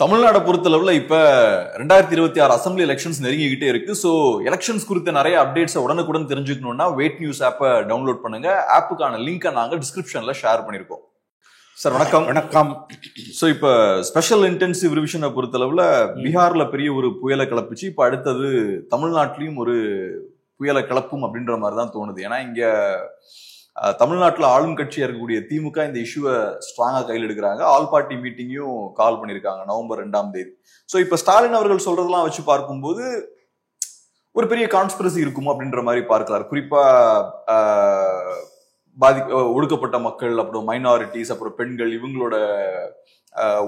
தமிழ்நாடு பொறுத்தளவுல இப்ப 2026 assembly elections நெருங்கிக்கிட்டே இருக்கு. ஸோ எலெக்ஷன்ஸ் குறித்த நிறைய அப்டேட்ஸை உடனுக்குடன் தெரிஞ்சுக்கணும்னா வெயிட் நியூஸ் ஆப்பை டவுன்லோட் பண்ணுங்க. ஆப்புக்கான லிங்கை நாங்க டிஸ்கிரிப்ஷன்ல ஷேர் பண்ணிருக்கோம். சார் வணக்கம். வணக்கம். ஸோ இப்போ ஸ்பெஷல் இன்டென்சிவ் ரிவிஷனை பொறுத்தளவுல பீகார்ல பெரிய ஒரு புயலை கிளப்பிச்சு. இப்போ அடுத்தது தமிழ்நாட்டிலையும் ஒரு புயலை கிளப்பும் அப்படின்ற மாதிரி தான் தோணுது. ஏன்னா இங்க தமிழ்நாட்டில் ஆளும் கட்சியா இருக்கக்கூடிய திமுக இந்த இஷ்யூவை ஸ்ட்ராங்கா கையில் எடுக்கிறாங்க. ஆல் பார்ட்டி மீட்டிங்கையும் கால் பண்ணியிருக்காங்க நவம்பர் 2 ஸோ இப்போ ஸ்டாலின் அவர்கள் சொல்றதெல்லாம் வச்சு பார்க்கும்போது ஒரு பெரிய கான்ஸ்பிரசி இருக்குமோ அப்படின்ற மாதிரி பார்க்கிறார். குறிப்பா ஒடுக்கப்பட்ட மக்கள், அப்புறம் மைனாரிட்டிஸ், அப்புறம் பெண்கள், இவங்களோட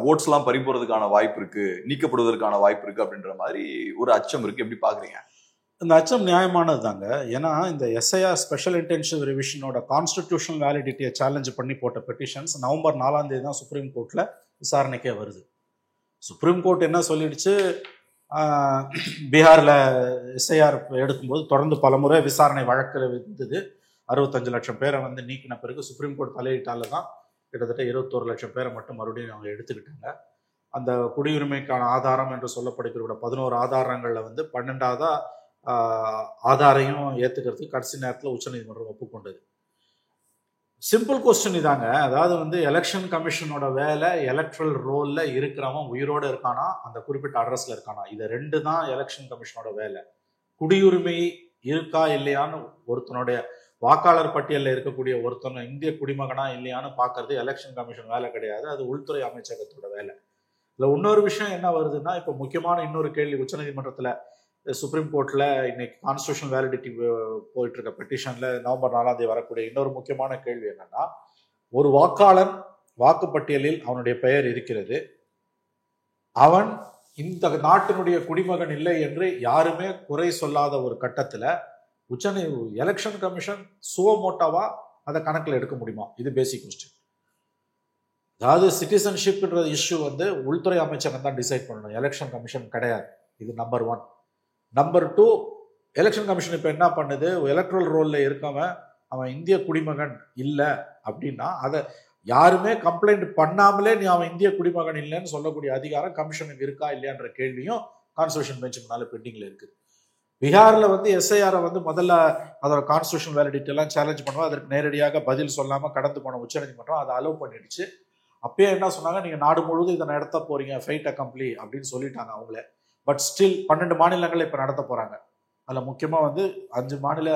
ஓட்ஸ் எல்லாம் பறிபோறதுக்கான வாய்ப்பு இருக்கு, நீக்கப்படுவதற்கான வாய்ப்பு இருக்கு அப்படின்ற மாதிரி ஒரு அச்சம் இருக்கு. எப்படி பாக்குறீங்க? இந்த அச்சம் நியாயமானது தாங்க. ஏன்னா இந்த எஸ்ஐஆர் ஸ்பெஷல் இன்டென்சிவ் ரிவிஷனோட கான்ஸ்டிடியூஷனல் வேலிடிட்டியை சேலஞ்ச் பண்ணி போட்ட பெட்டிஷன்ஸ் நவம்பர் 4 தான் சுப்ரீம் கோர்ட்டில் விசாரணைக்கே வருது. சுப்ரீம் கோர்ட் என்ன சொல்லிடுச்சு, பீகாரில் எஸ்ஐஆர் எடுக்கும்போது தொடர்ந்து பலமுறை விசாரணை வழக்கில் இருந்தது. 65 லட்சம் பேரை நீக்கின பிறகு சுப்ரீம் கோர்ட் தலையிட்டால தான் கிட்டத்தட்ட 21 லட்சம் பேரை மட்டும் மறுபடியும் அவங்க எடுத்துக்கிட்டாங்க. அந்த குடியுரிமைக்கான ஆதாரம் என்று சொல்லப்படுகிற 11 ஆதாரங்களில் 12ஆவதா ஆதாரையும் ஏற்றுக்கிறதுக்கு கடைசி நேரத்தில் உச்சநீதிமன்றம் ஒப்புக்கொண்டது. சிம்பிள் கொஸ்டின் இதாங்க. அதாவது எலெக்ஷன் கமிஷனோட வேலை எலக்ட்ரல் ரோல்ல இருக்கிறவன் உயிரோடு இருக்கானா, அந்த குறிப்பிட்ட அட்ரஸ்ல இருக்கானா, இது ரெண்டு தான் எலெக்ஷன் கமிஷனோட வேலை. குடியுரிமை இருக்கா இல்லையான்னு ஒருத்தனுடைய வாக்காளர் பட்டியலில் இருக்கக்கூடிய ஒருத்தன் இந்திய குடிமகனா இல்லையான்னு பார்க்கறது எலெக்ஷன் கமிஷன் வேலை கிடையாது. அது உள்துறை அமைச்சகத்தோட வேலை. இதுல இன்னொரு விஷயம் என்ன வருதுன்னா, இப்போ முக்கியமான இன்னொரு கேள்வி உச்சநீதிமன்றத்தில் சுப்ரீம் கோர்ட்ல இன்னைக்கு கான்ஸ்டிடியூஷனல் வேலிடிட்டி போயிட்டு இருக்க பெட்டிஷன்ல நவம்பர் 4 வரக்கூடிய இன்னொரு முக்கியமான கேள்வி என்னன்னா, ஒரு வாக்காளன் வாக்குப்பட்டியலில் அவனுடைய பெயர் இருக்கிறது, அவன் இந்த நாட்டினுடைய குடிமகன் இல்லை என்று யாருமே குறை சொல்லாத ஒரு கட்டத்துல எலெக்ஷன் கமிஷன் சுவமோட்டாவா அதை கணக்கில் எடுக்க முடியுமா? இது பேசிக் கொஸ்டின். அதாவது சிட்டிசன்ஷிப்ன்ற இஷ்யூ உள்துறை அமைச்சகம் தான் டிசைட் பண்ணணும், எலெக்ஷன் கமிஷன் கிடையாது. இது நம்பர் 1. நம்பர் 2, எலெக்ஷன் கமிஷன் இப்போ என்ன பண்ணுது, எலக்ட்ரல் ரோல்ல இருக்கவன் அவன் இந்திய குடிமகன் இல்லை அப்படின்னா அதை யாருமே கம்ப்ளைண்ட் பண்ணாமலே நீ அவன் இந்திய குடிமகன் இல்லைன்னு சொல்லக்கூடிய அதிகாரம் கமிஷனுக்கு இருக்கா இல்லையான்ற கேள்வியும் கான்ஸ்டிடியூஷன் பெஞ்ச் முன்னால பெண்டிங்ல இருக்குது. பீகார்ல எஸ்ஐஆரை முதல்ல அதோட கான்ஸ்டிடியூஷன் வேலிடிட்டி எல்லாம் சேலஞ்ச் பண்ணுவோம். அதற்கு நேரடியாக பதில் சொல்லாம கடந்து போன உச்சநீதிமன்றம் அதை அலோவ் பண்ணிடுச்சு. அப்பயே என்ன சொன்னாங்க, நீங்க நாடு முழுவதும் இதை நடத்த போறீங்க, ஃபைட் அக்கம்ப்ளி அப்படின்னு சொல்லிட்டாங்க அவங்களே. பட் ஸ்டில் 12 மாநிலங்கள் இப்ப நடத்த போறாங்க. அதுல முக்கியமா 5 மாநில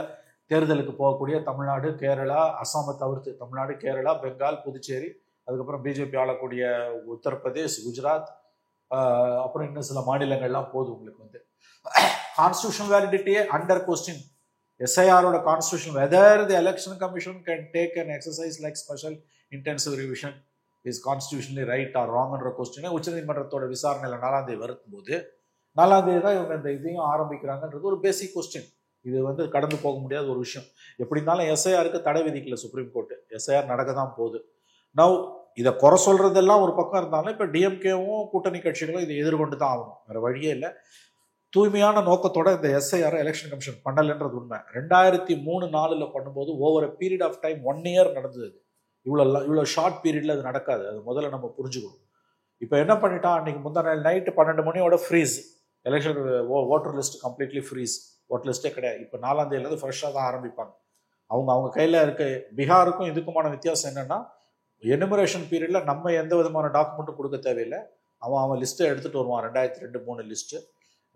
தேர்தலுக்கு போகக்கூடிய தமிழ்நாடு, கேரளா, அசாமை தவிர்த்து தமிழ்நாடு, கேரளா, பெங்கால், புதுச்சேரி, அதுக்கப்புறம் பிஜேபி ஆளக்கூடிய உத்தரப்பிரதேஷ், குஜராத், அப்புறம் இன்னும் சில மாநிலங்கள்லாம் போகுது. உங்களுக்கு கான்ஸ்டிடியூஷன் வேலிடிட்டியே அண்டர் கொஸ்டின். எஸ்ஐஆரோட constitution whether the election commission can take an exercise like special intensive revision is constitutionally right or ராங்ன்ற கொஸ்டினை உச்சநீதிமன்றத்தோட விசாரணையில 4 வரும்போது 4 தான் இவங்க இந்த இதையும் ஆரம்பிக்கிறாங்கன்றது ஒரு பேசிக் கொஸ்டின். இது கடந்து போக முடியாத ஒரு விஷயம். எப்படி இருந்தாலும் எஸ்ஐஆருக்கு தடை விதிக்கல சுப்ரீம் கோர்ட். எஸ்ஐஆர் நடக்க தான் போகுது. நவ் இதை குறை சொல்றதெல்லாம் ஒரு பக்கம் இருந்தாலும் இப்போ டிஎம்கேவும் கூட்டணி கட்சிகளும் இதை எதிர்கொண்டு தான் ஆகணும், வேற வழியே இல்லை. தூய்மையான நோக்கத்தோட இந்த எஸ்ஐஆர் எலெக்ஷன் கமிஷன் பண்ணலன்றது உண்மை. 2003-4 பண்ணும்போது over period of time 1 year நடந்தது. இவ்வளோ ஷார்ட் பீரியட்ல அது நடக்காது. அது முதல்ல நம்ம புரிஞ்சுக்கணும். இப்போ என்ன பண்ணிட்டான், அன்னைக்கு முந்தின நாள் நைட்டு 12 மணியோட freeze, election voter list completely freeze, voter லிஸ்டே கிடையாது. இப்போ 4 ஃப்ரெஷ்ஷாக தான் ஆரம்பிப்பாங்க. அவங்க கையில் இருக்க. பீகாருக்கும் இதுக்குமான வித்தியாசம் என்னன்னா, எனுமரேஷன் பீரியட்ல நம்ம எந்த விதமான டாக்குமெண்ட்டும் கொடுக்க தேவையில்லை. அவன் லிஸ்ட்டை எடுத்துட்டு வருவான். 2002-3 லிஸ்ட்டு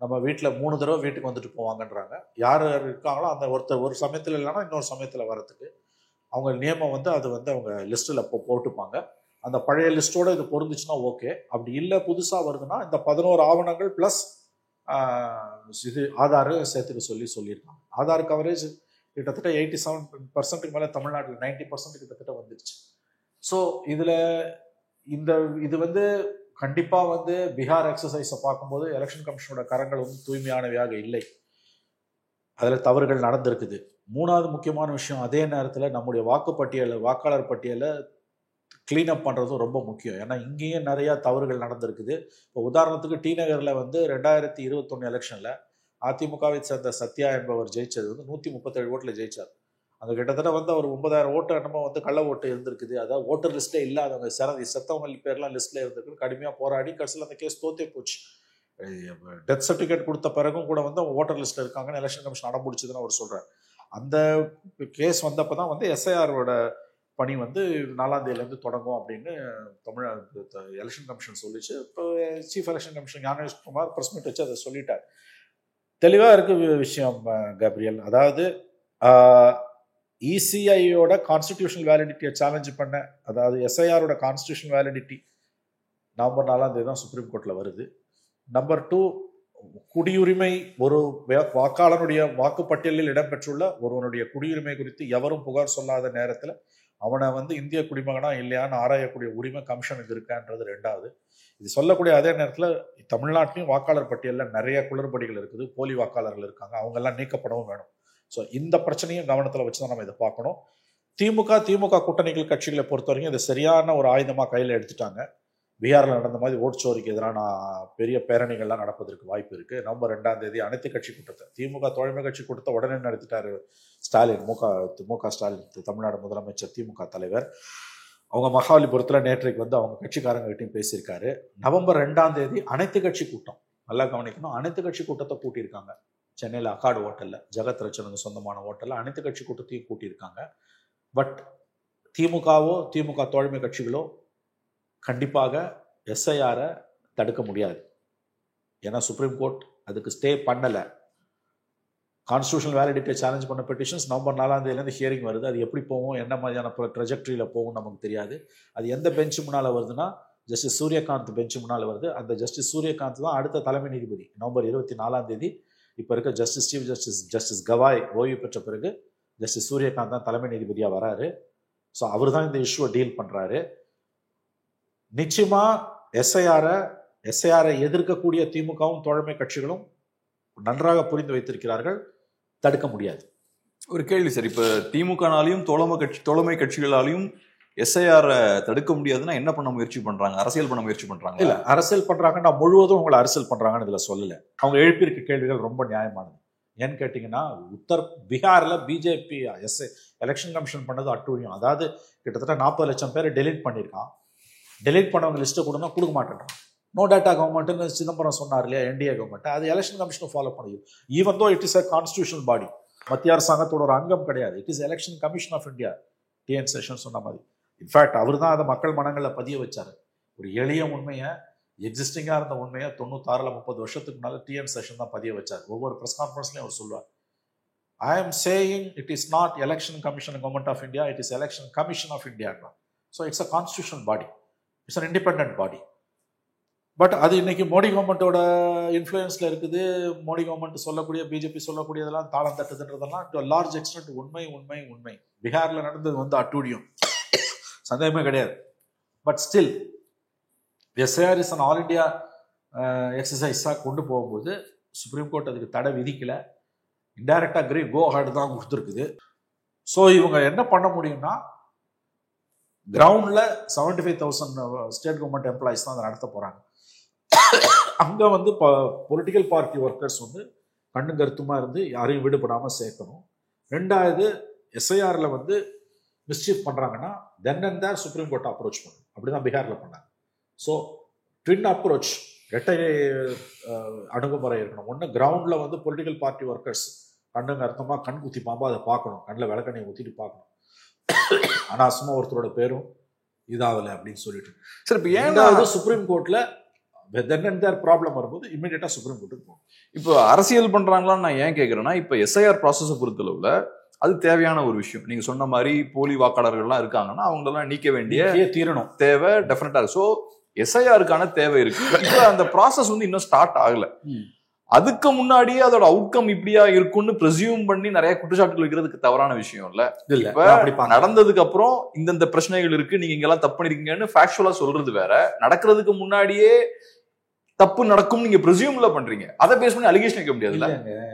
நம்ம வீட்டில் 3 தடவை வீட்டுக்கு வந்துட்டு போவாங்கன்றாங்க. யார் இருக்காங்களோ அந்த ஒருத்தர் ஒரு சமயத்தில் இல்லைன்னா இன்னொரு சமயத்தில் வரத்துக்கு அவங்க நியமம் அது அவங்க லிஸ்ட்டில் போட்டுப்பாங்க. அந்த பழைய லிஸ்ட்டோட இது பொருந்துச்சுன்னா ஓகே. அப்படி இல்லை புதுசாக வருதுன்னா இந்த 11 ஆவணங்கள் ப்ளஸ் இது ஆதார் சேர்த்துக்க சொல்லியிருக்காங்க. ஆதார் கவரேஜ் கிட்டத்தட்ட 87% மேலே தமிழ்நாட்டில் 90% கிட்டத்தட்ட வந்துடுச்சு. ஸோ இதில் இது கண்டிப்பாக பீகார் எக்ஸசைஸை பார்க்கும்போது எலெக்ஷன் கமிஷனோட கரங்கள் தூய்மையானவையாக இல்லை. அதில் தவறுகள் நடந்திருக்குது. 3வது முக்கியமான விஷயம், அதே நேரத்தில் நம்முடைய வாக்காளர் பட்டியலை கிளீன் அப் பண்ணுறதும் ரொம்ப முக்கியம். ஏன்னா இங்கேயும் நிறையா தவறுகள் நடந்திருக்குது. இப்போ உதாரணத்துக்கு டி நகரில் 2021 எலெக்ஷனில் அதிமுகவை சேர்ந்த சத்யா என்பவர் ஜெயிச்சது 137 ஓட்டில் ஜெயிச்சார். அங்கே கிட்டத்தட்ட வந்து ஒரு 9,000 ஓட்டு என்னமோ வந்து கள்ள ஓட்டு இருந்திருக்குது. அதாவது ஓட்டர் லிஸ்ட்டே இல்லாதவங்க செத்தவங்க பேர்லாம் லிஸ்ட்டில் இருந்திருக்கு. கடுமையாக போராடி கடைசியில் அந்த கேஸ் தோத்தே போச்சு. டெத் சர்டிஃபிகேட் கொடுத்த பிறகும் கூட வந்து அவங்க ஓட்டர் லிஸ்ட்டில் இருக்காங்கன்னு எலெக்ஷன் கமிஷன் அடம்பிடிச்சதுன்னு அவர் சொல்கிறார். அந்த கேஸ் வந்தப்போ தான் வந்து எஸ்ஐஆரோட பணி வந்து 4ஆம் தேதியிலேருந்து தொடங்கும் அப்படின்னு எலெக்ஷன் கமிஷன் சொல்லிச்சு. இப்போ chief election commission Gyanesh Kumar press meet வச்சு அதை சொல்லிட்டார். தெளிவாக இருக்கு விஷயம் கேப்ரியல். அதாவது இசிஐயோட கான்ஸ்டிடியூஷனல் வேலிடிட்டியை சேலஞ்ச் பண்ண, அதாவது எஸ்ஐஆரோட கான்ஸ்டிடியூஷனல் வேலிடிட்டி நவம்பர் 4ஆம் தேதி தான் சுப்ரீம் கோர்ட்டில் வருது. நம்பர் 2, குடியுரிமை, ஒரு வாக்காளனுடைய வாக்குப்பட்டியலில் இடம்பெற்றுள்ள ஒருவனுடைய குடியுரிமை குறித்து எவரும் புகார் சொல்லாத நேரத்தில் அவனை வந்து இந்திய குடிமகனா இல்லையான்னு ஆராயக்கூடிய உரிமை கமிஷனுக்கு இருக்கான்றது 2வது. இது சொல்லக்கூடிய அதே நேரத்தில் தமிழ்நாட்டிலையும் வாக்காளர் பட்டியலில் நிறைய குளறுபடிகள் இருக்குது, போலி வாக்காளர்கள் இருக்காங்க, அவங்கெல்லாம் நீக்கப்படவும் வேணும். ஸோ இந்த பிரச்சனையும் கவனத்தில் வச்சு தான் நம்ம இதை பார்க்கணும். திமுக கூட்டணிகள் கட்சிகளை பொறுத்த வரைக்கும் இதை சரியான ஒரு ஆயுதமாக கையில் எடுத்துட்டாங்க. பீகாரில் நடந்த மாதிரி ஓட்சோரிக்கு எதிரான பெரிய பேரணிகள்லாம் நடப்பதற்கு வாய்ப்பு இருக்குது. நவம்பர் 2ஆம் தேதி அனைத்து கட்சி கூட்டத்தை, திமுக தோழமை கட்சி கூட்டத்தை உடனே நடத்திட்டாரு ஸ்டாலின், மு.க. ஸ்டாலின், தமிழ்நாடு முதலமைச்சர், திமுக தலைவர். அவங்க மகாபலிபுரத்தில் நேற்றைக்கு வந்து அவங்க கட்சிக்காரங்ககிட்டையும் பேசியிருக்காரு. நவம்பர் 2ஆம் தேதி அனைத்து கட்சி கூட்டம், நல்லா கவனிக்கணும், அனைத்து கட்சி கூட்டத்தை கூட்டியிருக்காங்க. சென்னையில் அக்காடு ஹோட்டலில், ஜெகத் ரச்சனுக்கு சொந்தமான ஹோட்டலில் அனைத்து கட்சி கூட்டத்தையும் கூட்டியிருக்காங்க. பட் திமுக தோழமை கட்சிகளோ கண்டிப்பாக எஸ்ஐஆரை தடுக்க முடியாது. ஏன்னா சுப்ரீம் கோர்ட் அதுக்கு ஸ்டே பண்ணலை. கான்ஸ்டியூஷனல் வேலிடிட்டியை சேலஞ்ச் பண்ண பெட்டிஷன்ஸ் நவம்பர் 4ஆம் தேதியிலேருந்து ஹியரிங் வருது. அது எப்படி போகும், என்ன மாதிரியான ட்ரெஜெக்டரியில் போகும் நமக்கு தெரியாது. அது எந்த பெஞ்சு முன்னால் வருதுன்னா ஜஸ்டிஸ் சூரியகாந்த் பெஞ்சு முன்னால் வருது. அந்த ஜஸ்டிஸ் சூரியகாந்த் தான் அடுத்த தலைமை நீதிபதி. நவம்பர் 24ஆம் தேதி இப்போ இருக்க சீஃப் ஜஸ்டிஸ் கவாய் ஓய்வு பெற்ற பிறகு ஜஸ்டிஸ் சூரியகாந்த் தான் தலைமை நீதிபதியாக வராரு. ஸோ அவர் தான் இந்த இஷ்யூவை டீல் பண்ணுறாரு. நிச்சயமா எஸ்ஐஆரை எதிர்க்கக்கூடிய திமுகவும் தோழமை கட்சிகளும் நன்றாக புரிந்து வைத்திருக்கிறார்கள், தடுக்க முடியாது. ஒரு கேள்வி சார், இப்ப திமுகனாலையும் தோழமை கட்சிகளாலையும் எஸ்ஐஆரை தடுக்க முடியாதுன்னா என்ன பண்ண முயற்சி பண்றாங்க? அரசியல் பண்ண முயற்சி பண்றாங்க? இல்ல, அரசியல் பண்றாங்கன்னா முழுவதும் உங்களை அரசியல் பண்றாங்கன்னு இதுல சொல்லல. அவங்க எழுப்பியிருக்க கேள்விகள் ரொம்ப நியாயமானது. ஏன்னு கேட்டீங்கன்னா, பீகார்ல பிஜேபி எலெக்ஷன் கமிஷன் பண்ணது அட்டூழியம். அதாவது கிட்டத்தட்ட 40 லட்சம் பேரை டெலீட் பண்ணியிருக்கான். டெலீட் பண்ணவங்க லிஸ்ட்டை கொடுனா கொடுக்க மாட்டேன்றான். நோ டேட்டா கவர்மெண்ட்னு சிதம்பரம் சொன்னார் இல்லையா, என்டிஏ கவர்மெண்ட், அது எலெக்ஷன் கமிஷனும் ஃபாலோ பண்ணுது. Even though it is a constitutional body, மத்திய அரசாங்கத்தோட ஒரு அங்கம் கிடையாது. It is election commission of India, T N Seshan சொன்ன மாதிரி. இன்ஃபேக்ட் அவர் தான் அதை மக்கள் மனங்களில் பதிய வச்சார். ஒரு எளிய உண்மையை, எக்ஸிஸ்டிங்காக இருந்த உண்மையை 96ல் 30 வருஷத்துக்கு முன்னால் டிஎன் சேஷன் தான் பதிய வச்சார். ஒவ்வொரு ப்ரெஸ் கான்ஃபரன்ஸ்லையும் அவர் சொல்லுவார், I'm saying it is not election commission government of India, it is election commission of India. So it's a constitutional body, it's an independent body. But அது இன்னைக்கு மோடி கவர்மெண்ட்டோட இன்ஃப்ளூயன்ஸில் இருக்குது. மோடி கவர்மெண்ட் சொல்லக்கூடிய, பிஜேபி சொல்லக்கூடியதெல்லாம் தாளம் தட்டுதுன்றதெல்லாம் டு லார்ஜ் எக்ஸ்டென்ட் உண்மை. பீகாரில் நடந்தது வந்து அட்டூழியம், சந்தேகமே கிடையாது. But still SIR is an all India எக்ஸசைஸாக கொண்டு போகும்போது சுப்ரீம் கோர்ட் அதுக்கு தடை விதிக்கல, இன்டைரக்டாக கோ ஹெட் தான் கொடுத்துருக்குது. ஸோ இவங்க என்ன பண்ண முடியும்னா, கிரவுண்டில் 75,000 ஸ்டேட் கவர்மெண்ட் எம்ப்ளாயிஸ் தான் அதை நடத்த போகிறாங்க. அங்கே வந்து பொலிட்டிக்கல் பார்ட்டி ஒர்க்கர்ஸ் வந்து கண்ணு கருத்துமாக இருந்து யாரையும் விடுபடாமல் சேர்க்கணும். 2வது, எஸ்ஐஆரில் வந்து மிஸ்சீஃப் பண்ணுறாங்கன்னா தென் அண்ட் தேர் சுப்ரீம் கோர்ட்டை அப்ரோச் பண்ணணும். அப்படி தான் பீகாரில் பண்ணாங்க. ஸோ ட்வின் அப்ரோச், இரட்டை அணுகுமுறை இருக்கணும். ஒன்று, கிரவுண்டில் வந்து பொலிட்டிக்கல் பார்ட்டி ஒர்க்கர்ஸ் கண்ணுங்க அர்த்தமாக கண் குத்தி பாம்பா அதை பார்க்கணும், கண்ணில் விளக்கண்ணையை ஊற்றிட்டு பார்க்கணும். ஆனால் சும்மா ஒருத்தரோட பேரும் இதாகலை அப்படின்னு சொல்லிட்டு சார், இப்போ ஏன்னா சுப்ரீம் கோர்ட்டில் தென் அண்ட் தேர் ப்ராப்ளம் வரும்போது இமீடியட்டாக சுப்ரீம் கோர்ட்டுக்கு போகணும். இப்போ அரசியல் பண்ணுறாங்களான்னு நான் ஏன் கேட்குறேன்னா, இப்போ எஸ்ஐஆர் ப்ராசஸை பொறுத்தளவில் அது தேவையான ஒரு விஷயம். நீங்க சொன்ன மாதிரி போலி வாக்காளர்கள்லாம் இருக்காங்கன்னா அவங்களெல்லாம் நீக்க வேண்டிய தீரணும் தேவை டெஃபினட்டா இருக்கு. ஸோ எஸ்ஐஆருக்கான தேவை இருக்கு. இப்போ அந்த ப்ராசஸ் வந்து இன்னும் ஸ்டார்ட் ஆகல. அதுக்கு முன்னாடியே அதோட அவுட்கம் இப்படியா இருக்கும்னு ப்ரெசியூம் பண்ணி நிறைய குற்றச்சாட்டுகள் வைக்கிறதுக்கு தவறான விஷயம் இல்ல. இப்ப நடந்ததுக்கு அப்புறம் இந்த பிரச்சனைகள் இருக்கு, நீங்க இங்கெல்லாம் தப்பு பண்ணிருக்கீங்கன்னு ஃபேக்சுவலா சொல்றது வேற, நடக்கிறதுக்கு முன்னாடியே தப்பு நடக்கும் நீங்க ப்ரெசியூம்ல பண்றீங்க, அதை பேஸ் பண்ணி அலிகேஷன் வைக்க முடியாது.